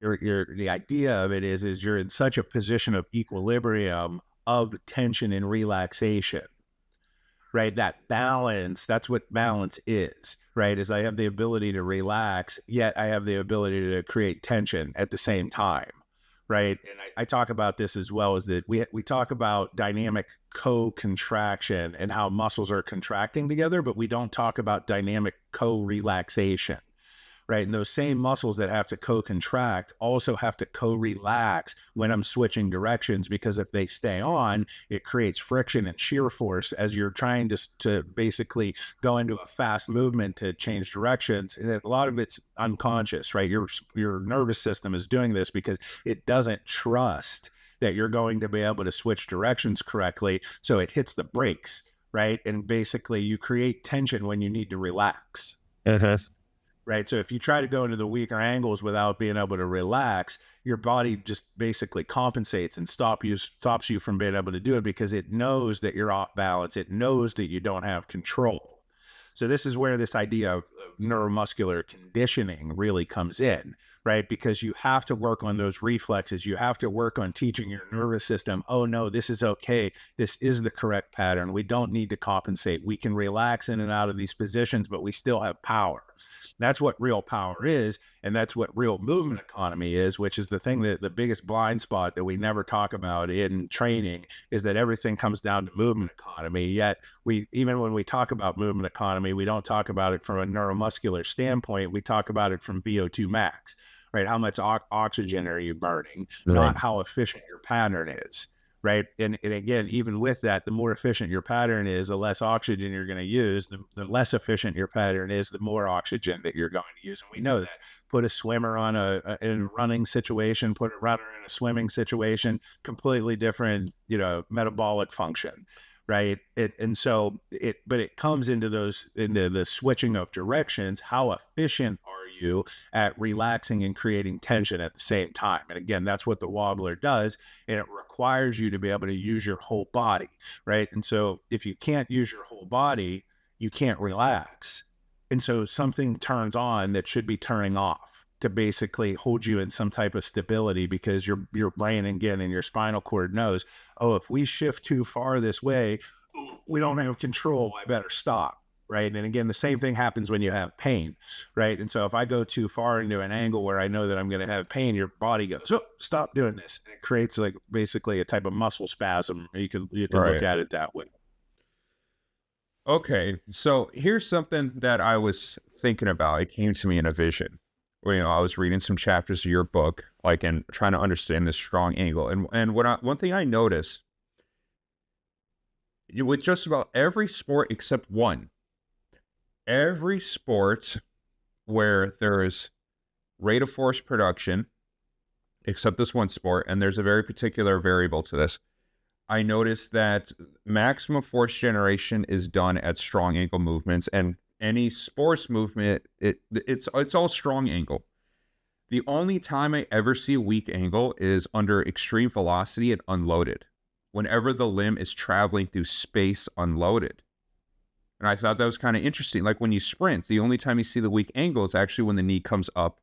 The idea of it is you're in such a position of equilibrium of tension and relaxation, right? That balance, that's what balance is, right? Is I have the ability to relax, yet I have the ability to create tension at the same time, right? And I talk about this as well, as that we talk about dynamic co-contraction and how muscles are contracting together, but we don't talk about dynamic co-relaxation, right? And those same muscles that have to co-contract also have to co-relax when I'm switching directions, because if they stay on, it creates friction and shear force as you're trying to basically go into a fast movement to change directions. And a lot of it's unconscious, right? Your nervous system is doing this because it doesn't trust that you're going to be able to switch directions correctly. So it hits the brakes, right? And basically you create tension when you need to relax. Uh-huh. Right. So if you try to go into the weaker angles without being able to relax, your body just basically compensates and stops you from being able to do it, because it knows that you're off balance. It knows that you don't have control. So this is where this idea of neuromuscular conditioning really comes in, right? Because you have to work on those reflexes. You have to work on teaching your nervous system, oh no, this is okay. This is the correct pattern. We don't need to compensate. We can relax in and out of these positions, but we still have power. That's what real power is. And that's what real movement economy is, which is the thing that the biggest blind spot that we never talk about in training, is that everything comes down to movement economy. Yet even when we talk about movement economy, we don't talk about it from a neuromuscular standpoint. We talk about it from VO2 max, right? How much oxygen are you burning, Right. not how efficient your pattern is. Right. And again, even with that, the more efficient your pattern is, the less oxygen you're going to use. The less efficient your pattern is, the more oxygen that you're going to use. And we know that. Put a swimmer on in a running situation, put a runner in a swimming situation, completely different, metabolic function. Right. But it comes into the switching of directions. How efficient are you at relaxing and creating tension at the same time? And again, that's what the wobbler does. And it requires you to be able to use your whole body, right? And so if you can't use your whole body, you can't relax. And so something turns on that should be turning off to basically hold you in some type of stability, because your brain, again, and your spinal cord knows, oh, if we shift too far this way, we don't have control. I better stop. Right. And again, the same thing happens when you have pain. Right. And so if I go too far into an angle where I know that I'm going to have pain, your body goes, oh, stop doing this. And it creates like basically a type of muscle spasm. You can look Right. at it that way. Okay. So here's something that I was thinking about. It came to me in a vision. Where, I was reading some chapters of your book, like, and trying to understand this strong angle. And one thing I noticed, with just about every sport except one, every sport where there is rate of force production, except this one sport, and there's a very particular variable to this. I noticed that maximum force generation is done at strong angle movements, and any sports movement, it's all strong angle. The only time I ever see a weak angle is under extreme velocity and unloaded, whenever the limb is traveling through space unloaded. And I thought that was kind of interesting. Like when you sprint, the only time you see the weak angle is actually when the knee comes up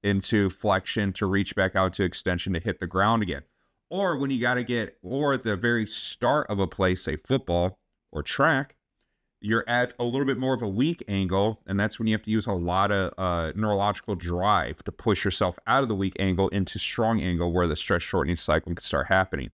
into flexion to reach back out to extension to hit the ground again. Or when you got to or at the very start of a play, say football or track, you're at a little bit more of a weak angle, and that's when you have to use a lot of neurological drive to push yourself out of the weak angle into strong angle, where the stretch shortening cycle can start happening.